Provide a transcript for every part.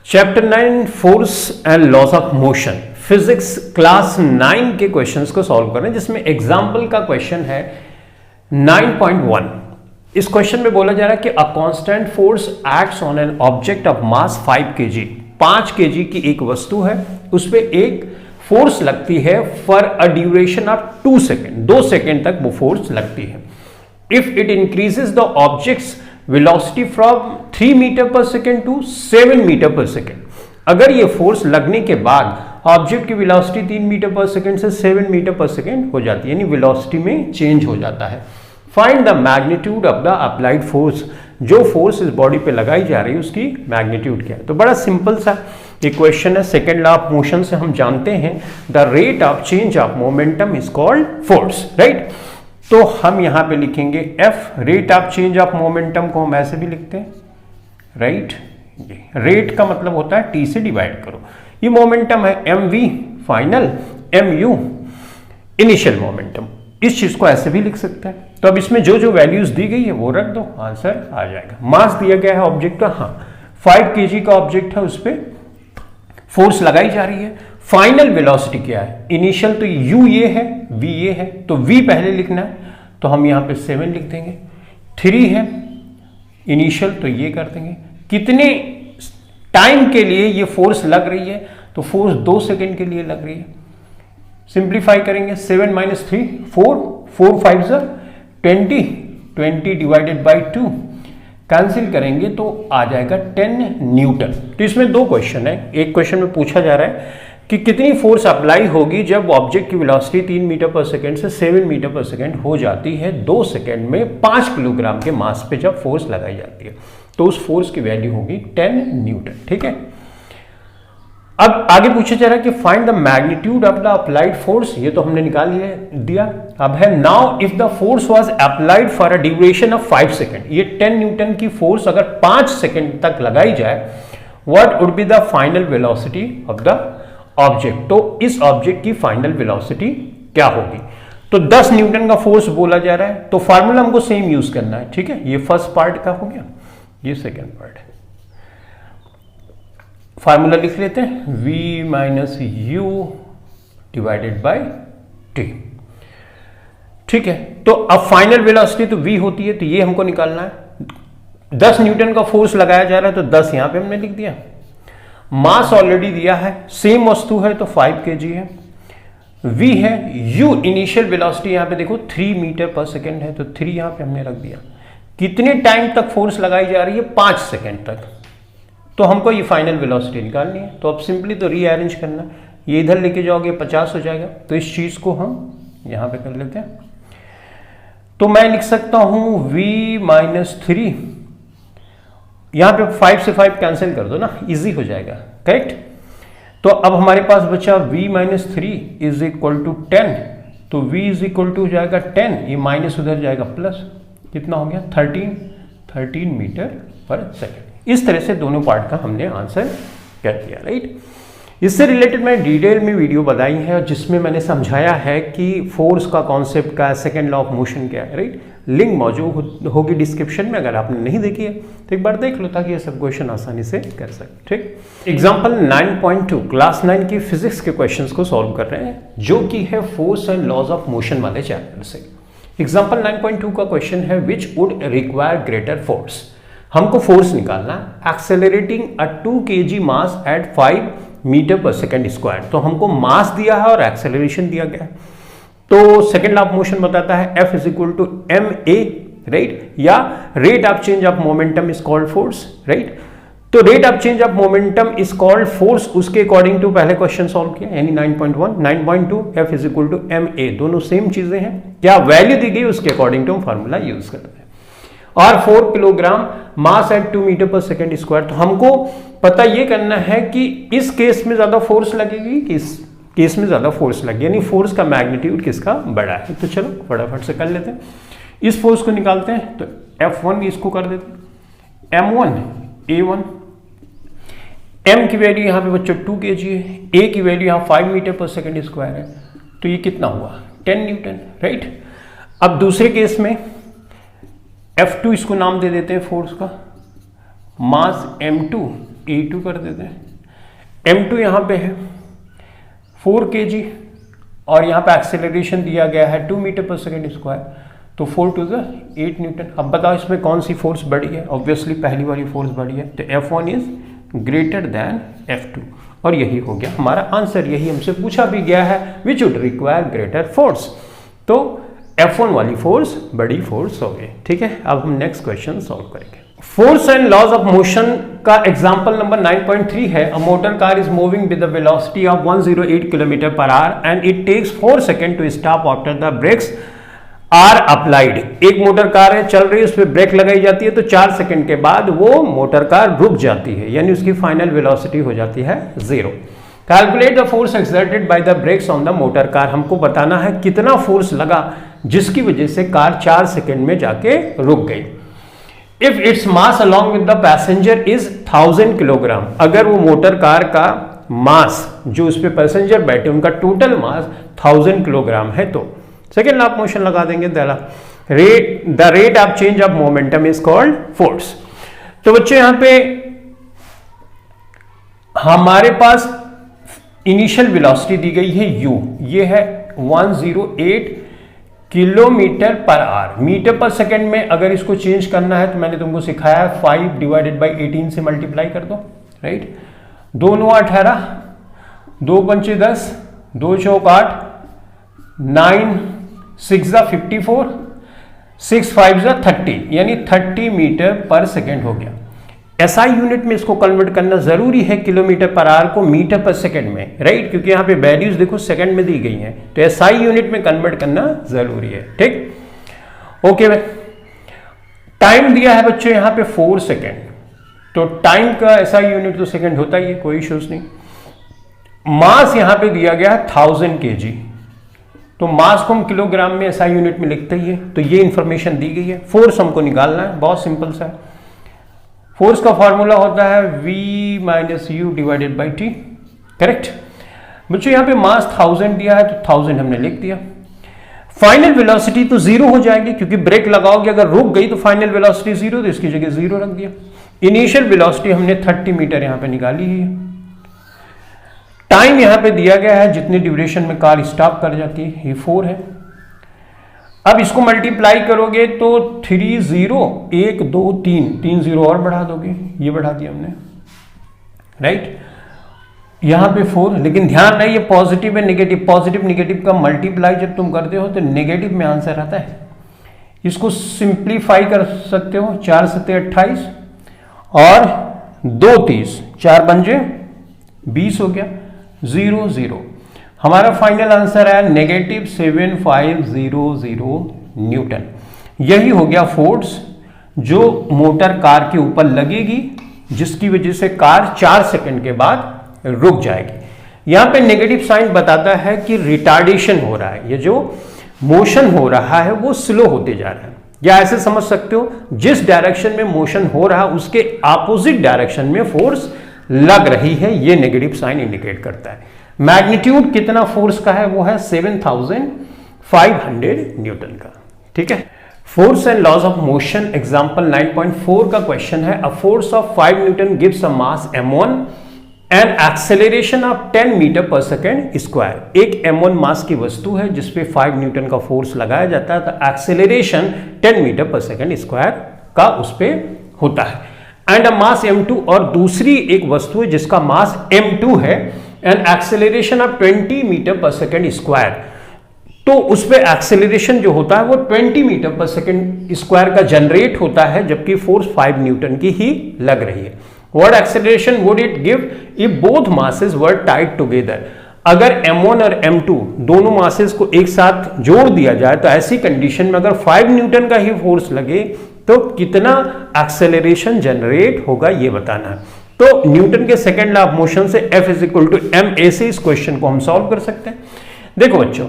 Chapter 9 force and loss of motion physics class 9 के questions को solve कर रहे हैं, जिसमें एग्जाम्पल का क्वेश्चन है 9.1। इस क्वेश्चन में बोला जा रहा है कि a constant force acts on an object of mass 5 kg। 5 kg की एक वस्तु है, उस पर एक फोर्स लगती है for a duration of 2 second. 2 second तक वो फोर्स लगती है। If it increases the object's velocity from 3 metre per second to 7 metre per second, अगर ये फोर्स लगने के बाद ऑब्जेक्ट की वेलोसिटी 3 मीटर पर सेकेंड से 7 मीटर पर सेकेंड हो जाती है, यानी वेलोसिटी में चेंज हो जाता है। Find the magnitude of the applied force. जो फोर्स इस बॉडी पे लगाई जा रही है उसकी मैग्नीट्यूड क्या है। तो बड़ा सिंपल सा ये क्वेश्चन है। सेकेंड लॉ ऑफ मोशन से हम जानते हैं the rate of change of momentum is called force, right. तो हम यहां पे लिखेंगे F, rate of change of momentum को हम ऐसे भी लिखते हैं, राइट। रेट का मतलब होता है टी से डिवाइड करो। ये मोमेंटम है M V final, M U initial momentum. इस चीज को ऐसे भी लिख सकते हैं। तो अब इसमें जो जो वैल्यूज दी गई है वो रख दो, आंसर आ जाएगा। मास दिया गया है ऑब्जेक्ट का, हाँ 5 kg का ऑब्जेक्ट है, उस पर फोर्स लगाई जा रही है। फाइनल वेलोसिटी क्या है, इनिशियल तो u ये है, v ये है, तो v पहले लिखना है, तो हम यहां पे 7 लिख देंगे। 3 है इनिशियल, तो ये कर देंगे। कितने टाइम के लिए ये फोर्स लग रही है, तो फोर्स 2 सेकेंड के लिए लग रही है। सिंप्लीफाई करेंगे, 7 - 3 4, 4 5 20, 20 डिवाइडेड बाई 2 कैंसिल करेंगे तो आ जाएगा 10 न्यूटन। तो इसमें 2 क्वेश्चन है। एक क्वेश्चन में पूछा जा रहा है कि कितनी फोर्स अप्लाई होगी जब ऑब्जेक्ट की वेलोसिटी 3 मीटर पर सेकेंड से 7 मीटर पर सेकेंड हो जाती है। 2 सेकेंड में 5 किलोग्राम के मास पे जब फोर्स लगाई जाती है, तो उस फोर्स की वैल्यू होगी 10 न्यूटन, ठीक है। अब आगे पूछा जा रहा है कि find the magnitude of the applied force. ये तो हमने निकाल दिया। अब है now if the force was applied for a duration of 5 second. ये 10 न्यूटन की फोर्स अगर 5 सेकेंड तक लगाई जाए, what would be the final velocity of the object. तो इस ऑब्जेक्ट की फाइनल वेलोसिटी क्या होगी। तो 10 न्यूटन का फोर्स बोला जा रहा है, तो फार्मूला हमको सेम यूज करना है, ठीक है। ये फर्स्ट पार्ट का हो गया, ये सेकेंड पार्ट है। फार्मूला लिख लेते हैं, v - u divided by t, ठीक है। तो अब फाइनल वेलोसिटी तो v होती है, तो ये हमको निकालना है। 10 न्यूटन का फोर्स लगाया जा रहा है, तो 10 यहां पे हमने लिख दिया। मास ऑलरेडी दिया है, सेम वस्तु है, तो 5 kg है। v है, u इनिशियल वेलोसिटी यहां पे देखो 3 मीटर पर सेकेंड है, तो 3 यहां पे हमने रख दिया। कितने टाइम तक फोर्स लगाई जा रही है, 5 सेकेंड तक। तो हमको ये फाइनल वेलोसिटी निकालनी है। तो अब सिंपली तो रीअरेंज करना, ये इधर लेके जाओगे 50 हो जाएगा, तो इस चीज को हम यहां पे कर लेते हैं। तो मैं लिख सकता हूं v - 3, यहां पे 5 से 5 कैंसिल कर दो ना, इजी हो जाएगा, करेक्ट। तो अब हमारे पास बचा v - 3 इज इक्वल टू 10, तो v इज इक्वल टू हो जाएगा 10, ये माइनस उधर जाएगा प्लस, कितना हो गया 13 मीटर पर सेकेंड। इस तरह से दोनों पार्ट का हमने आंसर कर दिया, राइट। इससे रिलेटेड मैंने डिटेल में वीडियो बनाई है, जिसमें मैंने समझाया है कि फोर्स का कॉन्सेप्ट क्या है, सेकेंड लॉ ऑफ मोशन क्या है, राइट। लिंक मौजूद होगी डिस्क्रिप्शन में, अगर आपने नहीं देखी है तो एक बार देख लो, ताकि ये सब क्वेश्चन आसानी से कर सके, ठीक। एग्जाम्पल 9.2 क्लास 9 की फिजिक्स के क्वेश्चंस को सॉल्व कर रहे हैं, जो कि है force and laws of motion वाले चैप्टर से। एग्जाम्पल 9.2 का क्वेश्चन है which would require greater force. हमको फोर्स निकालना है, accelerating a 2 kg mass at 5 metre per second square. तो हमको मास दिया है और एक्सेलरेशन दिया गया है। तो सेकेंड लॉ ऑफ मोशन बताता है F is equal to ma, right, या rate of change of momentum is called force, right. तो rate of change of momentum is called force, उसके अकॉर्डिंग टू पहले क्वेश्चन सॉल्व किया, यानी 9.1। 9.2 F is equal to ma, दोनों same चीजें हैं। क्या वैल्यू दी गई उसके अकॉर्डिंग टू हम फार्मूला यूज करते हैं। और 4 kilogram mass at 2 metre per second square. तो हमको पता ये करना है कि इस केस में ज्यादा फोर्स लगेगी कि इस केस में ज्यादा फोर्स लगेगी, यानी फोर्स का मैग्नीट्यूड किसका बड़ा है। तो चलो फटाफट से कर लेते हैं, इस फोर्स को निकालते हैं। तो F1 इसको कर देते हैं, M1 A1, M की वैल्यू यहाँ पे बच्चों 2 kg है, A की वैल्यू यहाँ 5 मीटर पर सेकेंड स्क्वायर है, तो ये कितना हुआ 10 न्यूटन, राइट। अब दूसरे केस में F2 इसको नाम दे देते हैं फोर्स का, मास M2 A2 कर देते हैं, M2 यहाँ पे है 4 kg और यहाँ पे एक्सेलरेशन दिया गया है 2 मीटर पर सेकेंड स्क्वायर, तो 4 टू द 8 न्यूटन। अब बताओ इसमें कौन सी फोर्स बड़ी है? ऑब्वियसली पहली वाली फोर्स बड़ी है, तो F1 is greater than F2 और यही हो गया हमारा आंसर। यही हमसे पूछा भी गया है, which would require greater force, तो F1 वाली फोर्स बड़ी फोर्स हो गई। ठीक है, अब हम नेक्स्ट क्वेश्चन सॉल्व करेंगे। Force and laws of motion का एग्जांपल नंबर 9.3 है। A motor car is moving with the velocity of 108 kilometre per hour and it takes 4 second to stop after the brakes are applied. एक motor car है, चल रही है, उस पर break लगाई जाती है, तो 4 सेकंड के बाद वो मोटर कार रुक जाती है, यानी उसकी फाइनल वेलोसिटी हो जाती है 0। Calculate the force exerted by the breaks on the motor car. हमको बताना है कितना फोर्स लगा जिसकी वजह से कार 4 सेकंड में जाके रुक गई। If its mass along with the passenger is 1000 kilogram, अगर वो मोटर कार का मास जो उस पे पैसेंजर बैठे उनका टोटल मास 1000 किलोग्राम है, तो सेकेंड लॉ ऑफ मोशन लगा देंगे। The rate of change of momentum is called force. तो बच्चों यहां पे हमारे पास इनिशियल वेलोसिटी दी गई है u, ये है 108 kilometre per our. Metre per second में अगर इसको चेंज करना है तो मैंने तुमको सिखाया है 5 डिवाइडेड बाई 18 से मल्टीप्लाई कर दो, राइट। 2 9 18, 2 पंचे 10, 2 चौक 8, 9 6 54, 6 5 30, यानी 30 मीटर पर सेकेंड हो गया। एसआई यूनिट में इसको कन्वर्ट करना जरूरी है, किलोमीटर पर आवर को मीटर पर सेकंड में, राइट, क्योंकि यहाँ पे वैल्यूज देखो सेकंड में दी गई हैं, तो एसआई यूनिट में कन्वर्ट करना जरूरी है। ठीक, ओके भाई। टाइम दिया है बच्चों यहाँ पे 4 सेकेंड, तो टाइम का एसआई यूनिट तो सेकंड होता ही है, कोई इश्यूज नहीं। मास यहाँ पे दिया गया है 1000 kg, तो मास को हम किलोग्राम में एसआई यूनिट में लिखते ही है, तो ये इंफॉर्मेशन दी गई है। फोर्स हमको निकालना है, बहुत सिंपल सा है। फोर्स का फॉर्मूला होता है V minus you divided by T, correct. बच्चों यहाँ पे मास 1000 दिया है, तो 1000 हमने लिख दिया। फाइनल वेलोसिटी तो 0 हो जाएगी, क्योंकि ब्रेक लगाओगे, अगर रुक गई तो फाइनल वेलोसिटी 0, तो इसकी जगह 0 रख दिया। इनिशियल वेलोसिटी हमने 30 मीटर यहाँ पे निकाली है। टाइम यहाँ पे दिया गया है, जितनी ड्यूरेशन में कार स्टॉप कर जाती है, ये 4 है। अब इसको मल्टीप्लाई करोगे तो 3 0 1 2 3 0 और बढ़ा दोगे, ये बढ़ा दिया हमने, राइट। यहां पे 4, लेकिन ध्यान रहे ये पॉजिटिव है नेगेटिव, पॉजिटिव नेगेटिव का मल्टीप्लाई जब तुम करते हो तो नेगेटिव में आंसर आता है। इसको सिंप्लीफाई कर सकते हो, 4 7 28 और 2 30, 4 पंजे 20 हो गया, 0 0। हमारा फाइनल आंसर है नेगेटिव 7500 न्यूटन। यही हो गया फोर्स जो मोटर कार के ऊपर लगेगी, जिसकी वजह से कार 4 सेकंड के बाद रुक जाएगी। यहां पे नेगेटिव साइन बताता है कि रिटार्डेशन हो रहा है, ये जो मोशन हो रहा है वो स्लो होते जा रहा है, या ऐसे समझ सकते हो जिस डायरेक्शन में मोशन हो रहा है उसके ऑपोजिट डायरेक्शन में फोर्स लग रही है, ये नेगेटिव साइन इंडिकेट करता है। मैग्नीट्यूड कितना फोर्स का है, वो है 7500 न्यूटन का। ठीक है, force and laws of motion example 9.4 का क्वेश्चन है। A force of 5 newton gives a mass m1 and acceleration of 10 metre per second square. एक m1 मास की वस्तु है जिसपे 5 न्यूटन का फोर्स लगाया जाता है, तो acceleration 10 metre per second square का उस पे होता है। एंड अ मास m2, और दूसरी एक वस्तु है जिसका मास m2 है and acceleration of 20 metre per second square, तो उस पे एक्सेलरेशन जो होता है वो 20 मीटर पर सेकेंड स्क्वायर का जनरेट होता है, जबकि फोर्स 5 न्यूटन की ही लग रही है। What acceleration would it give if both masses were tied together. अगर m1 और m2 दोनों मासेस को एक साथ जोड़ दिया जाए तो ऐसी कंडीशन में अगर 5 न्यूटन का ही फोर्स लगे तो कितना एक्सेलरेशन जनरेट होगा, ये बताना है। तो न्यूटन के सेकेंड लॉ ऑफ मोशन से F is equal to ma से इस क्वेश्चन को हम सॉल्व कर सकते हैं। देखो बच्चों,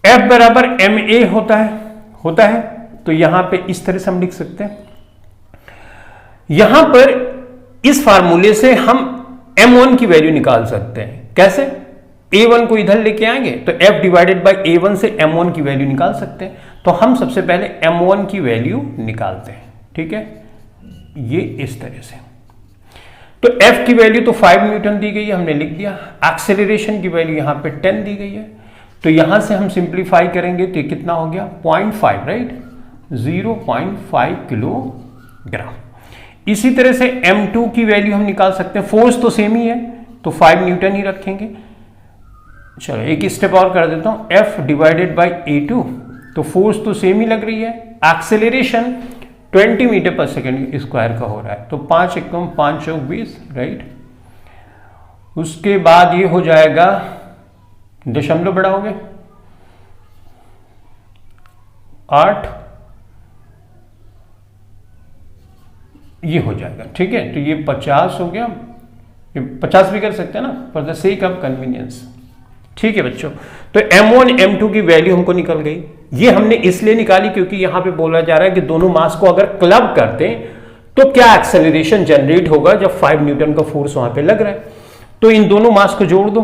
F बराबर ma होता है, तो यहां पे इस तरह से हम लिख सकते हैं। यहां पर इस फार्मूले से हम m1 की वैल्यू निकाल सकते हैं। कैसे? a1 को इधर लेके आएंगे तो F डिवाइडेड बाई a1 से m1 की वैल्यू निकाल सकते हैं। तो हम सबसे पहले m1 की वैल्यू निकालते हैं, ठीक है, ये इस तरह से। तो F की वैल्यू तो 5 न्यूटन दी गई है, हमने लिख दिया। एक्सेलरेशन की वैल्यू यहां पे 10 दी गई है, तो यहां से हम सिंप्लीफाई करेंगे तो ये कितना हो गया 0.5, राइट, 0.5 किलोग्राम। इसी तरह से M2 की वैल्यू हम निकाल सकते हैं, फोर्स तो सेम ही है तो 5 न्यूटन ही रखेंगे। चलो एक स्टेप और कर देता हूं, F डिवाइडेड बाई A2, तो फोर्स तो सेम ही लग रही है। Acceleration 20 metre per second square का हो रहा है, तो 5 एकम 5 चौक 20, राइट। उसके बाद ये हो जाएगा, दशमलव बढ़ाओगे 8, ये हो जाएगा, ठीक है। तो ये 50 हो गया, ये 50 भी कर सकते हैं ना, for the sake of convenience, ठीक है बच्चों। तो M1 M2 की वैल्यू हमको निकल गई। ये हमने इसलिए निकाली क्योंकि यहां पे बोला जा रहा है कि दोनों मास को अगर क्लब करते हैं तो क्या एक्सेलरेशन जनरेट होगा जब 5 न्यूटन का फोर्स वहां पे लग रहा है। तो इन दोनों मास को जोड़ दो,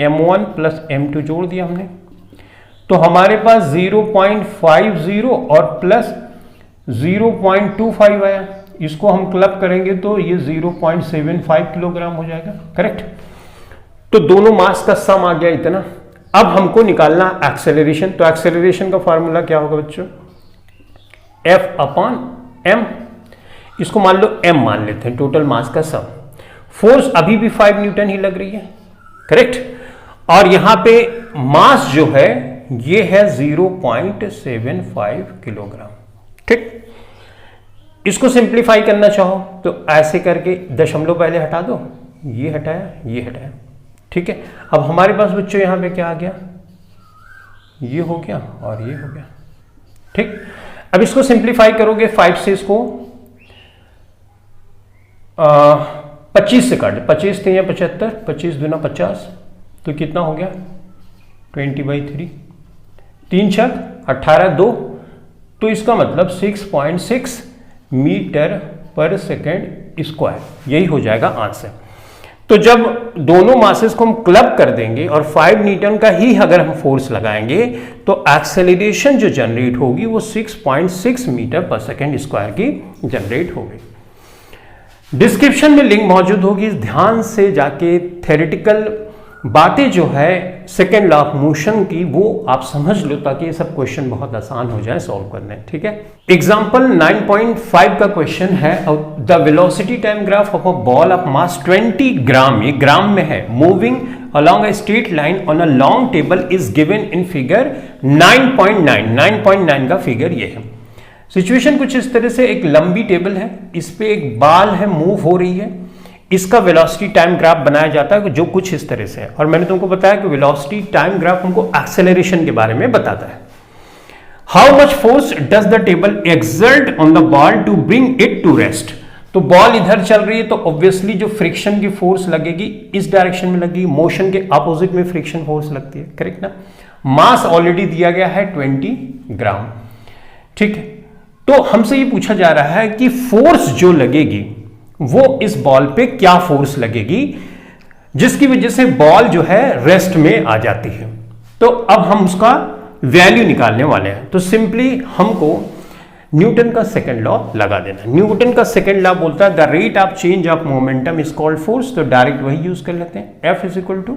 M1 प्लस M2 जोड़ दिया हमने, तो हमारे पास 0.50 और प्लस 0.25 आया। इसको हम क्लब करेंगे तो ये 0.75 किलोग्राम हो जाएगा, करेक्ट। तो दोनों मास का सम आ गया इतना। अब हमको निकालना एक्सेलरेशन, तो एक्सेलरेशन का फॉर्मूला क्या होगा बच्चों, F अपॉन M। इसको मान लो M मान लेते हैं, टोटल मास का सम। फोर्स अभी भी 5 न्यूटन ही लग रही है, करेक्ट। और यहां पे मास जो है ये है 0.75 किलोग्राम, ठीक। इसको सिंप्लीफाई करना चाहो तो ऐसे करके दशमलव पहले हटा दो, ये हटाया, ये हटाया, ठीक है। अब हमारे पास बच्चों यहां पे क्या आ गया, ये हो गया और ये हो गया, ठीक। अब इसको सिंप्लीफाई करोगे 5 से, इसको 25 से काट, 25 थे या 75, 25 दूना 50, तो कितना हो गया 20/3, 3 छक 18, 2, तो इसका मतलब 6.6 मीटर पर सेकेंड स्क्वायर, यही हो जाएगा आंसर। तो जब दोनों मासेस को हम क्लब कर देंगे और 5 न्यूटन का ही अगर हम फोर्स लगाएंगे तो एक्सेलरेशन जो जनरेट होगी वो 6.6 मीटर पर सेकेंड स्क्वायर की जनरेट होगी। डिस्क्रिप्शन में लिंक मौजूद होगी, ध्यान से जाके थ्योरेटिकल बातें जो है सेकेंड लॉ ऑफ मोशन की वो आप समझ लो, ताकि ये सब क्वेश्चन बहुत आसान हो जाए सॉल्व करने, ठीक है। एग्जांपल 9.5 का क्वेश्चन है, the velocity time graph of a ball of mass 20 ग्राम, ये ग्राम में है, moving along a straight line on a long table is given in figure 9.9। 9.9 का फिगर ये है। सिचुएशन कुछ इस तरह से, एक लंबी टेबल है, इस पे एक बॉल है, मूव हो रही है, इसका वेलोसिटी टाइम ग्राफ बनाया जाता है जो कुछ इस तरह से है। और मैंने तुमको बताया कि वेलोसिटी टाइम ग्राफ हमको एक्सेलरेशन के बारे में बताता है। How much force does the table exert on the ball to bring it to rest. तो बॉल इधर चल रही है तो ऑब्वियसली जो फ्रिक्शन की फोर्स लगेगी इस डायरेक्शन में लगेगी, मोशन के अपोजिट में फ्रिक्शन फोर्स लगती है, करेक्ट ना। मास ऑलरेडी दिया गया है 20 ग्राम, ठीक है। तो हमसे ये पूछा जा रहा है कि फोर्स जो लगेगी वो इस बॉल पे क्या फोर्स लगेगी जिसकी वजह से बॉल जो है रेस्ट में आ जाती है। तो अब हम उसका वैल्यू निकालने वाले हैं। तो सिंपली हमको न्यूटन का सेकंड लॉ लगा देना। न्यूटन का सेकंड लॉ बोलता है the rate of change of momentum is called force. तो डायरेक्ट वही यूज कर लेते हैं, F is equal to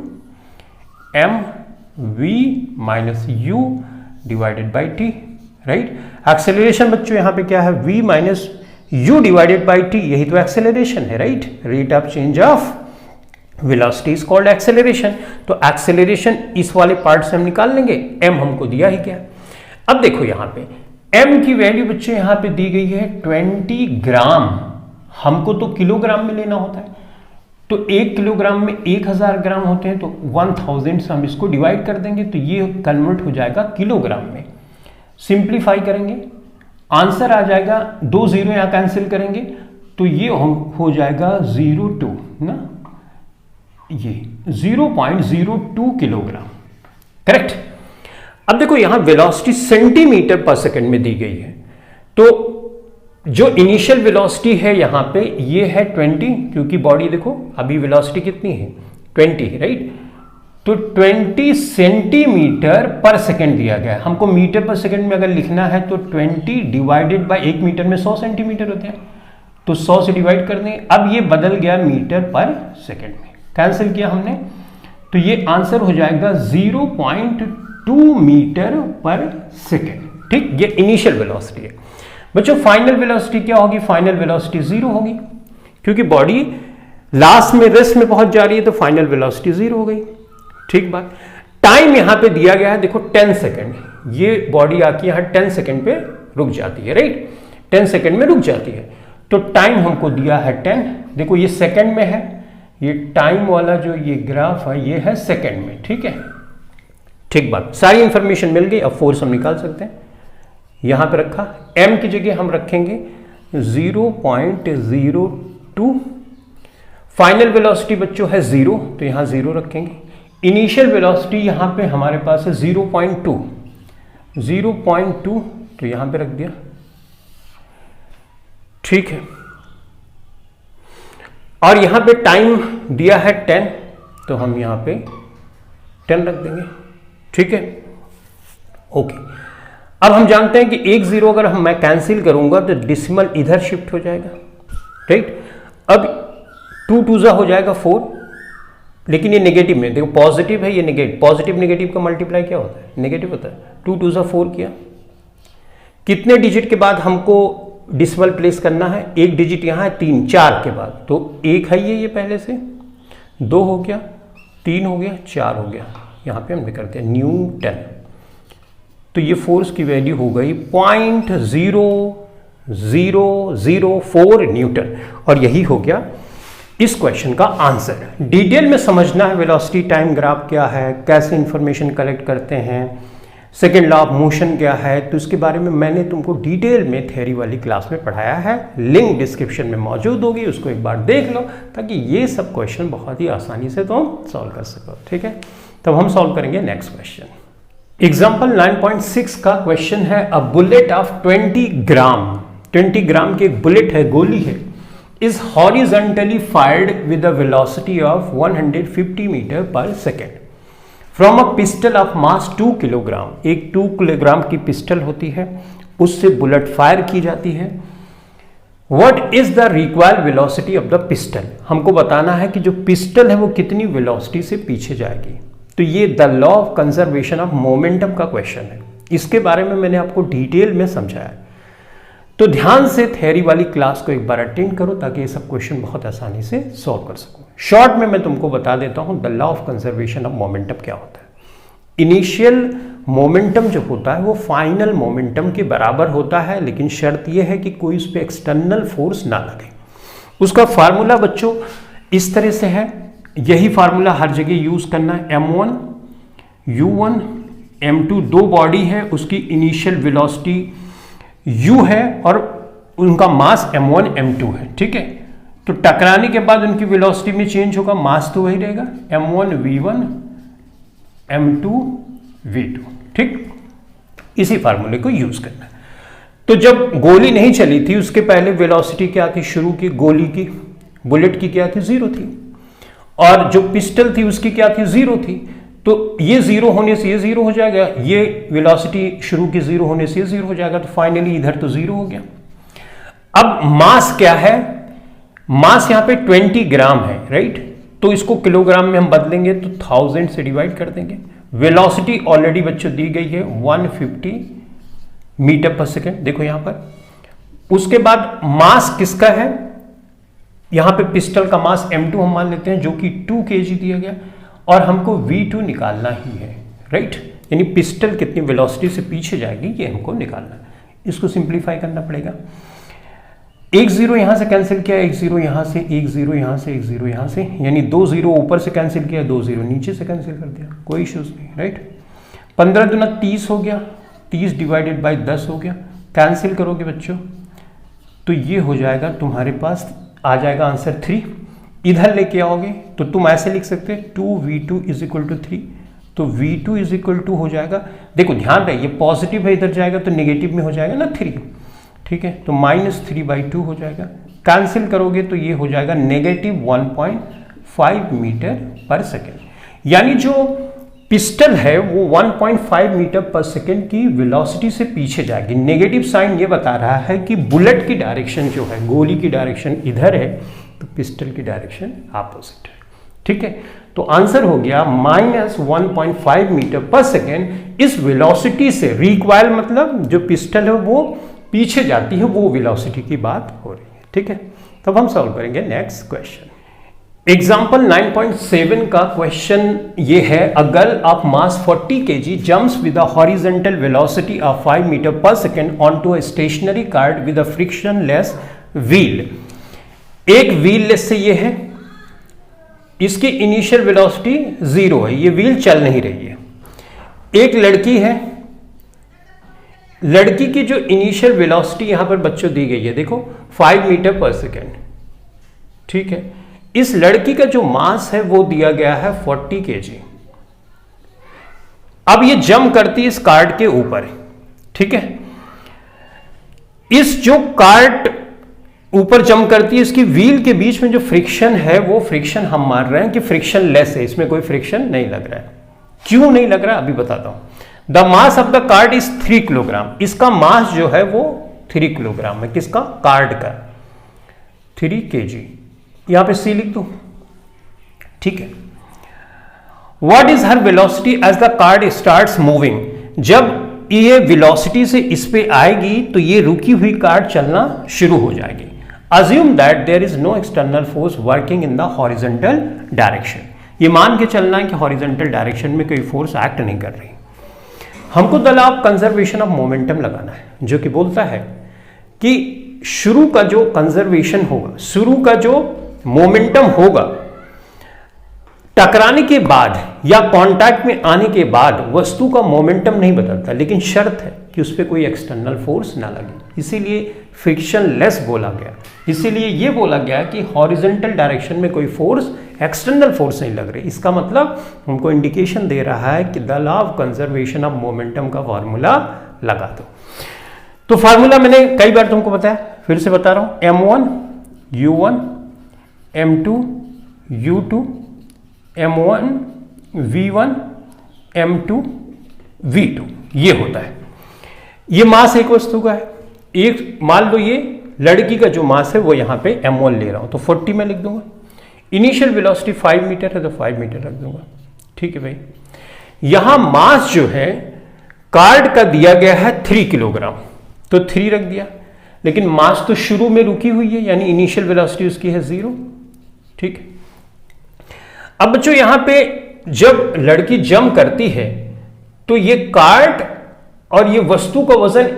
mv minus u divided by T, right. Acceleration बच्चों यहां पे क्या है, v minus u divided by T, यही तो एक्सेलरेशन है, right. Rate of change of velocity is called acceleration. तो एक्सेलरेशन इस वाले पार्ट से हम निकाल लेंगे, m हमको दिया ही क्या। अब देखो यहां पे m की वैल्यू बच्चे यहां पे दी गई है 20 ग्राम, हमको तो किलोग्राम में लेना होता है। तो 1 किलोग्राम में 1000 ग्राम होते हैं, तो 1000 से हम इसको डिवाइड कर देंगे तो ये कन्वर्ट हो जाएगा किलोग्राम में। सिंप्लीफाई करेंगे, आंसर आ जाएगा, 2 जीरो यहां कैंसिल करेंगे तो ये हो जाएगा 0.2 ना, ये 0.02 किलोग्राम, करेक्ट। अब देखो यहां वेलोसिटी सेंटीमीटर पर सेकंड में दी गई है, तो जो इनिशियल वेलोसिटी है यहां पे ये है 20, क्योंकि बॉडी देखो अभी वेलोसिटी कितनी है 20, राइट। तो 20 सेंटीमीटर पर सेकंड दिया गया है। हमको मीटर पर सेकंड में अगर लिखना है तो 20 डिवाइडेड बाय 1 मीटर में 100 सेंटीमीटर होते हैं, तो 100 से डिवाइड कर देंगे। अब ये बदल गया मीटर पर सेकेंड में, कैंसिल किया हमने, तो ये आंसर हो जाएगा 0.2 मीटर पर सेकेंड। ठीक, ये इनिशियल वेलोसिटी है। बच्चों फाइनल वेलोसिटी क्या होगी? फाइनल वेलोसिटी 0 होगी, क्योंकि बॉडी लास्ट में रेस्ट में पहुंच जा रही है, तो फाइनल वेलोसिटी 0 हो गई। ठीक बात। टाइम यहां पे दिया गया है, देखो 10 सेकेंड, ये बॉडी आके यहां 10 सेकेंड पे रुक जाती है, राइट, 10 सेकेंड में रुक जाती है। तो टाइम हमको दिया है 10, देखो ये सेकेंड में है, ये टाइम वाला जो ये ग्राफ है ये है सेकेंड में। ठीक है, ठीक बात, सारी इंफॉर्मेशन मिल गई। अब फोर्स हम निकाल सकते हैं, यहां पे रखा, m की जगह हम रखेंगे 0.02। फाइनल वेलोसिटी बच्चों है 0, तो यहां 0 रखेंगे। इनिशियल वेलोसिटी यहां पे हमारे पास है 0.2, तो यहां पे रख दिया। ठीक है, और यहां पे टाइम दिया है 10, तो हम यहां पे 10 रख देंगे। ठीक है, ओके। अब हम जानते हैं कि 1 0 अगर मैं कैंसिल करूंगा तो डिसिमल इधर शिफ्ट हो जाएगा, राइट। अब 2 2 हो जाएगा 4, लेकिन ये नेगेटिव में, देखो पॉजिटिव है, ये नेगेटिव, पॉजिटिव नेगेटिव का मल्टीप्लाई क्या होता है? नेगेटिव होता है। 2 2 4 किया, कितने डिजिट के बाद हमको डिसिमल प्लेस करना है? एक डिजिट यहां है, 3 4 के बाद, तो 1 है ये पहले से, 2 हो गया, 3 हो गया, 4 हो गया, यहां पे हमने कर दिया न्यूटन। तो ये फोर्स की वैल्यू हो गई 0.0004 न्यूटन, और यही हो गया इस क्वेश्चन का आंसर। डिटेल में समझना है वेलोसिटी टाइम ग्राफ क्या है, कैसे इंफॉर्मेशन कलेक्ट करते हैं, सेकेंड लॉ ऑफ मोशन क्या है, तो इसके बारे में मैंने तुमको डिटेल में थ्योरी वाली क्लास में पढ़ाया है, लिंक डिस्क्रिप्शन में मौजूद होगी, उसको एक बार देख लो, ताकि ये सब क्वेश्चन बहुत ही आसानी से तुम सॉल्व कर सको। ठीक है, तब हम सॉल्व करेंगे नेक्स्ट क्वेश्चन। एग्जाम्पल 9.6 का क्वेश्चन है, अ बुलेट ऑफ 20 ग्राम, 20 ग्राम की एक बुलेट है, गोली है, is horizontally fired with a velocity of 150 metre per second from a pistol of mass 2 kilogram. एक 2 किलोग्राम की पिस्टल होती है, उससे बुलेट फायर की जाती है। What is the required velocity of the pistol? हमको बताना है कि जो पिस्टल है वो कितनी वेलोसिटी से पीछे जाएगी। तो ये the law of conservation of momentum का क्वेश्चन है, इसके बारे में मैंने आपको डिटेल में समझाया। तो ध्यान से थ्योरी वाली क्लास को एक बार अटेंड करो, ताकि ये सब क्वेश्चन बहुत आसानी से सॉल्व कर सको। शॉर्ट में मैं तुमको बता देता हूं the law of conservation of momentum क्या होता है। इनिशियल मोमेंटम जो होता है वो फाइनल मोमेंटम के बराबर होता है, लेकिन शर्त यह है कि कोई उस पर एक्सटर्नल फोर्स ना लगे। उसका फार्मूला बच्चों इस तरह से है, यही फार्मूला हर जगह यूज करना है। m1 u1 m2 दो बॉडी है, उसकी इनिशियल वेलोसिटी u है और उनका मास m1 m2 है। ठीक है, तो टकराने के बाद उनकी वेलोसिटी में चेंज होगा, मास तो वही रहेगा, m1 v1 m2 v2। ठीक, इसी फार्मूले को यूज करना है। तो जब गोली नहीं चली थी उसके पहले वेलोसिटी क्या थी? शुरू की गोली की, बुलेट की क्या थी? 0 थी, और जो पिस्टल थी उसकी क्या थी? 0 थी। तो ये 0 होने से ये 0 हो जाएगा, ये वेलोसिटी शुरू की 0 होने से ये 0 हो जाएगा, तो फाइनली इधर तो 0 हो गया। अब मास क्या है? मास यहां पे 20 ग्राम है, राइट, तो इसको किलोग्राम में हम बदलेंगे तो 1000 से डिवाइड कर देंगे। वेलोसिटी ऑलरेडी बच्चों दी गई है 150 मीटर पर सेकेंड, देखो यहां पर। उसके बाद मास किसका है? यहां पे पिस्टल का मास m2 हम मान लेते हैं, जो कि 2 kg दिया गया, और हमको v2 निकालना ही है, राइट, यानी पिस्टल कितनी वेलोसिटी से पीछे जाएगी ये हमको निकालना है। इसको सिंप्लीफाई करना पड़ेगा। 1 0 यहां से कैंसिल किया, 1 0 यहां से, 1 0 यहां से, 1 0 यहां से, यानी 2 0 ऊपर से कैंसिल किया, 2 0 नीचे से कैंसिल कर दिया, कोई इश्यूज नहीं, राइट। 15 दूना 30 हो गया, 30 डिवाइडेड बाई 10 हो गया। कैंसिल करोगे बच्चों तो ये हो जाएगा, तुम्हारे पास आ जाएगा आंसर 3। इधर लेके आओगे तो तुम ऐसे लिख सकते हैं 2v2 इज इक्वल टू 3, तो v2 इज इक्वल टू हो जाएगा, देखो ध्यान रहे ये पॉजिटिव है, इधर जाएगा तो नेगेटिव में हो जाएगा ना 3, ठीक है, तो -3/2 हो जाएगा। कैंसिल करोगे तो ये हो जाएगा -1.5 मीटर पर सेकेंड। यानी जो पिस्टल है वो 1.5 मीटर पर सेकेंड की वेलोसिटी से पीछे जाएगी। नेगेटिव साइन ये बता रहा है कि बुलेट की डायरेक्शन जो है, गोली की डायरेक्शन इधर है, तो पिस्टल की डायरेक्शन अपोजिट है। ठीक है, तो आंसर हो गया -1.5 मीटर पर सेकेंड। इस वेलोसिटी से रिकॉइल मतलब जो पिस्टल है वो पीछे जाती है, वो वेलोसिटी की बात हो रही है। ठीक है, तब हम सॉल्व करेंगे नेक्स्ट क्वेश्चन। एग्जाम्पल 9.7 का क्वेश्चन ये है, a girl of mass 40 kg jumps with a horizontal velocity of 5 metre per second onto a stationary cart with a frictionless wheel. एक व्हील लेस से ये है, इसकी इनिशियल वेलोसिटी 0 है, ये व्हील चल नहीं रही है। एक लड़की है, लड़की की जो इनिशियल वेलोसिटी यहां पर बच्चों दी गई है, देखो 5 मीटर पर सेकेंड। ठीक है, इस लड़की का जो मास है वो दिया गया है 40 kg। अब ये जंप करती है इस कार्ड के ऊपर। ठीक है, इस जो कार्ड ऊपर जंप करती है, इसकी व्हील के बीच में जो फ्रिक्शन है वो फ्रिक्शन हम मान रहे हैं कि फ्रिक्शन लेस है, इसमें कोई फ्रिक्शन नहीं लग रहा है। क्यों नहीं लग रहा है अभी बताता हूं। The mass of the card is 3 kilogram. इसका मास जो है वो 3 किलोग्राम है। किसका? कार्ड का। 3 kg, यहां पे सी लिख दो। ठीक है, what is her velocity as the car starts moving. जब ये वेलोसिटी से इस पे आएगी तो ये रुकी हुई कार्ड चलना शुरू हो जाएगी। Assume that there is no external force working in the horizontal direction. ये मान के चलना है कि हॉरिजॉन्टल डायरेक्शन में कोई फोर्स एक्ट नहीं कर रही। हमको the law of conservation of momentum लगाना है, जो कि बोलता है कि शुरू का जो कंजर्वेशन होगा, शुरू का जो मोमेंटम होगा, टकराने के बाद या कांटेक्ट में आने के बाद वस्तु का मोमेंटम नहीं बदलता, लेकिन शर्त है कि उस पर कोई एक्सटर्नल फोर्स ना लगे। इसीलिए फ्रिक्शन लेस बोला गया। इसीलिए यह बोला गया कि हॉरिजॉन्टल डायरेक्शन में कोई फोर्स, एक्सटर्नल फोर्स नहीं लग रही। इसका मतलब हमको इंडिकेशन दे रहा है कि the law of conservation of momentum का फॉर्मूला लगा दो। तो फॉर्मूला मैंने कई बार तुमको बताया, फिर से बता रहा हूं। m1 u1 m2 u2 m1 v1 m2 v2 ये होता है। ये मास एक वस्तु का है। एक मान लो ये लड़की का जो मास है वो यहां पे m1 ले रहा हूं, तो 40 में लिख दूंगा। इनिशियल वेलोसिटी 5 मीटर है तो 5 मीटर रख दूंगा। ठीक है भाई, यहां मास जो है कार्ड का दिया गया है 3 किलोग्राम, तो 3 रख दिया, लेकिन मास तो शुरू में रुकी हुई है, यानी इनिशियल वेलोसिटी उसकी है 0। ठीक है, अब बच्चों यहां पे जब लड़की जंप करती है तो ये कार्ड और ये वस्तु का वजन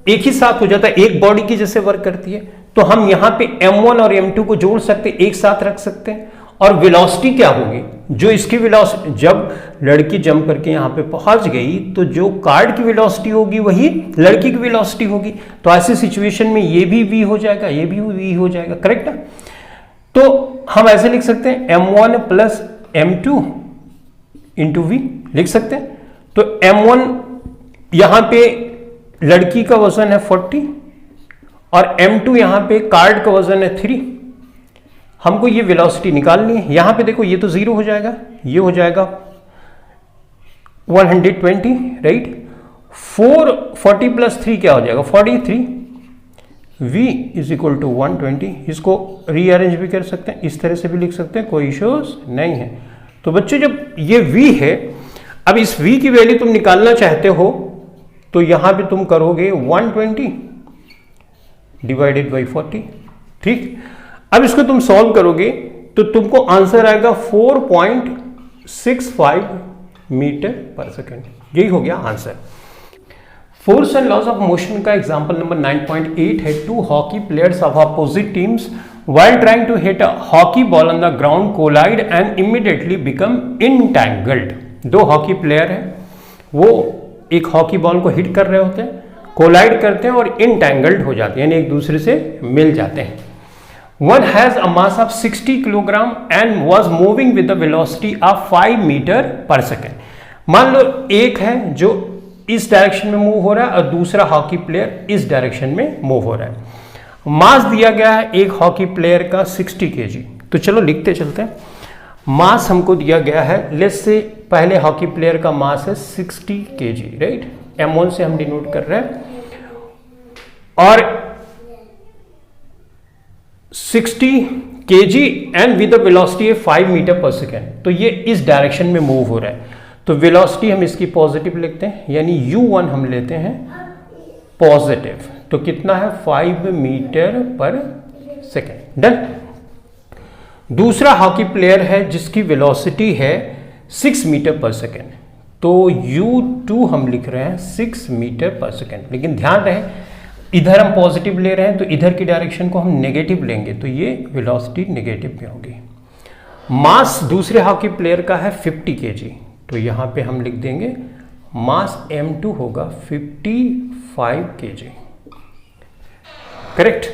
एक ही साथ हो जाता है, एक बॉडी की जैसे वर्क करती है। तो हम यहां पे m1 और m2 को जोड़ सकते हैं, एक साथ रख सकते हैं। और वेलोसिटी क्या होगी, जो इसकी वेलोसिटी, जब लड़की जंप करके यहां पे पहुंच गई तो जो कार्ड की वेलोसिटी होगी वही लड़की की वेलोसिटी होगी। तो ऐसी सिचुएशन में ये भी v हो जाएगा, ये भी v हो जाएगा। करेक्ट है? तो हम ऐसे लिख सकते हैं m1 plus m2 into v लिख सकते हैं। तो m1 यहां पे लड़की का वजन है 40 और m2 यहां पे कार्ड का वजन है 3। हमको ये वेलोसिटी निकालनी है। यहां पे देखो ये तो 0 हो जाएगा, ये हो जाएगा 120, राइट। 440 प्लस 3 क्या हो जाएगा 43। v is equal to 120। इसको रीअरेंज भी कर सकते हैं, इस तरह से भी लिख सकते हैं, कोई इश्यूज नहीं है। तो बच्चों जब ये v है, अब इस v की वैल्यू तुम निकालना चाहते हो तो यहां पे तुम करोगे 120 डिवाइडेड बाई 40। ठीक, अब इसको तुम सॉल्व करोगे तो तुमको आंसर आएगा 4.65 मीटर पर सेकेंड। यही हो गया answer. Force and loss of motion का एग्जांपल नंबर 9.8 है। 2 hockey players of opposite teams while trying to hit a hockey ball on the ground collide and immediately become entangled। 2 hockey player हैं, वो एक hockey ball को hit कर रहे होते हैं, कोलाइड करते हैं और इंटैंगल्ड हो जाते हैं, यानी एक दूसरे से मिल जाते हैं। One has a mass of 60 kilogram and was moving with the velocity of 5 metre per second. मान लो एक है जो इस डायरेक्शन में मूव हो रहा है और दूसरा हॉकी प्लेयर इस डायरेक्शन में मूव हो रहा है। मास दिया गया है एक हॉकी प्लेयर का 60 kg। तो चलो लिखते चलते हैं। मास हमको दिया गया है, लेट्स से पहले हॉकी प्लेयर का मास है 60 kg, राइट, m1 से हम डिनोट कर रहे हैं, और 60 kg एंड विद वेलोसिटी है 5 मीटर पर सेकेंड, तो ये इस डायरेक्शन में मूव हो रहा है, तो वेलोसिटी हम इसकी पॉजिटिव लिखते हैं, यानी u1 हम लेते हैं पॉजिटिव, तो कितना है 5 मीटर पर सेकेंड। डन। दूसरा हॉकी प्लेयर है जिसकी वेलोसिटी है 6 मीटर पर सेकेंड, तो u2 हम लिख रहे हैं 6 मीटर पर सेकेंड, लेकिन ध्यान रहे इधर हम पॉजिटिव ले रहे हैं तो इधर की डायरेक्शन को हम नेगेटिव लेंगे, तो ये वेलोसिटी नेगेटिव में होगी। मास दूसरे हॉकी प्लेयर का है 50 kg, तो यहां पे हम लिख देंगे मास m2 होगा 55 kg, correct.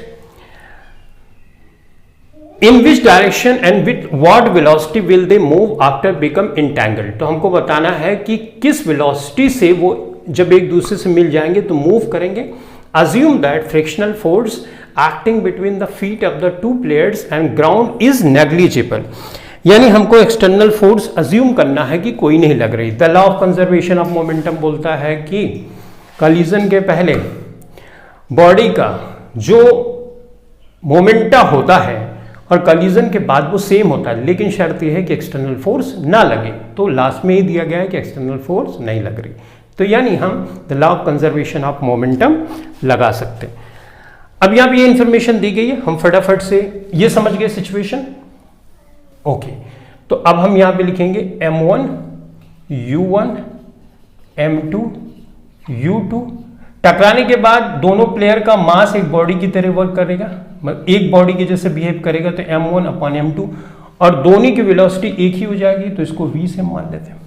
In which direction and with what velocity will they move after become entangled, तो हमको बताना है कि किस वेलोसिटी से वो जब एक दूसरे से मिल जाएंगे तो मूव करेंगे। Assume that frictional force acting between the feet of the two players and ground is negligible, यानी हमको एक्सटर्नल फोर्स अज्यूम करना है कि कोई नहीं लग रही। The law of conservation of momentum बोलता है कि कॉलिजन के पहले बॉडी का जो मोमेंटा होता है और कॉलिजन के बाद वो सेम होता है, लेकिन शर्त यह है कि एक्सटर्नल फोर्स ना लगे, तो लास्ट में ही दिया गया है कि एक्सटर्नल फोर्स नहीं लग रही, तो यानी हम the law of conservation of momentum लगा सकते हैं। अब यहां पे ये इंफॉर्मेशन दी गई है, हम फटाफट से ये समझ गए सिचुएशन, ओके। तो अब हम यहां पे लिखेंगे m1 u1 m2 u2। टकराने के बाद दोनों प्लेयर का मास एक बॉडी की तरह वर्क करेगा, मतलब एक बॉडी के जैसे बिहेव करेगा, तो m1 अपॉन m2, और दोनों की वेलोसिटी एक ही हो जाएगी, तो इसको v से मान लेते हैं।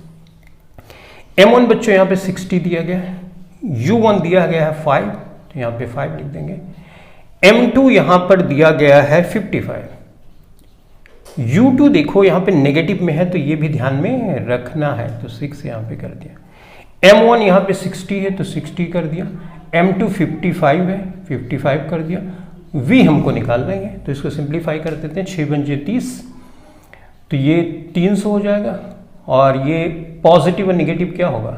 m1 बच्चों यहाँ पे 60 दिया गया है, u1 दिया गया है 5, तो यहाँ पे 5 लिख देंगे। m2 यहाँ पर दिया गया है 55, u2 देखो यहाँ पे नेगेटिव में है, तो ये भी ध्यान में रखना है, तो 6 यहाँ पे कर दिया। m1 यहाँ पे 60 है, तो 60 कर दिया। m2 55 है, 55 कर दिया। v हमको निकाल देंगे, तो इसको सिंप्लीफाई कर देते हैं, 6 पंजे 30, तो ये 300 हो जाएगा, और ये पॉजिटिव और नेगेटिव क्या होगा,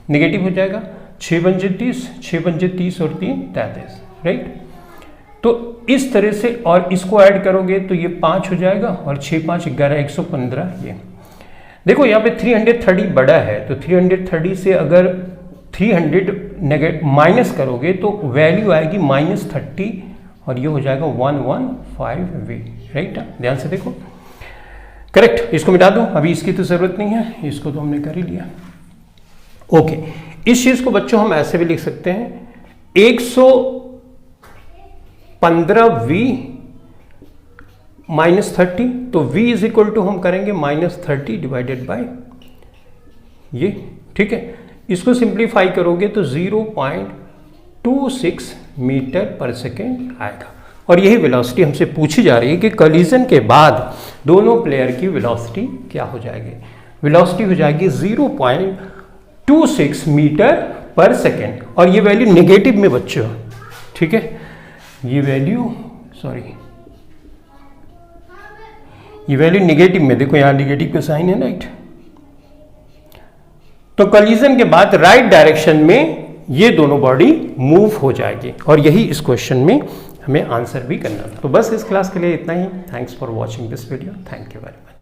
नेगेटिव हो जाएगा। 6 पंजे 30, 6 पंजे 30 और 3 33, राइट। तो इस तरह से, और इसको ऐड करोगे तो ये 5 हो जाएगा, और 6 5 11 115। ये देखो यहाँ पे 330 बड़ा है, तो 330 से अगर 300 माइनस करोगे तो वैल्यू आएगी -30, और ये हो जाएगा 115v, राइट। ध्यान से देखो, करेक्ट। इसको मिटा दो, अभी इसकी तो जरूरत नहीं है, इसको तो हमने कर ही लिया, ओके। इस चीज को बच्चों हम ऐसे भी लिख सकते हैं 115v -30, तो v इज इक्वल टू हम करेंगे -30 डिवाइडेड बाय ये, ठीक है। इसको सिंप्लीफाई करोगे तो 0.26 मीटर पर सेकेंड आएगा, और यही वेलोसिटी हमसे पूछी जा रही है कि कॉलिजन के बाद दोनों प्लेयर की वेलोसिटी क्या हो जाएगी। वेलोसिटी हो जाएगी 0.26 मीटर पर सेकेंड, और ये वैल्यू नेगेटिव में बच्चों, ठीक है। ये वैल्यू ये वैल्यू नेगेटिव में, देखो यहां नेगेटिव का साइन है, राइट। तो कॉलिजन के बाद राइट डायरेक्शन में ये दोनों बॉडी मूव हो जाएगी, और यही इस क्वेश्चन में हमें आंसर भी करना था। तो बस इस क्लास के लिए इतना ही। Thanks for watching this video, thank you very much.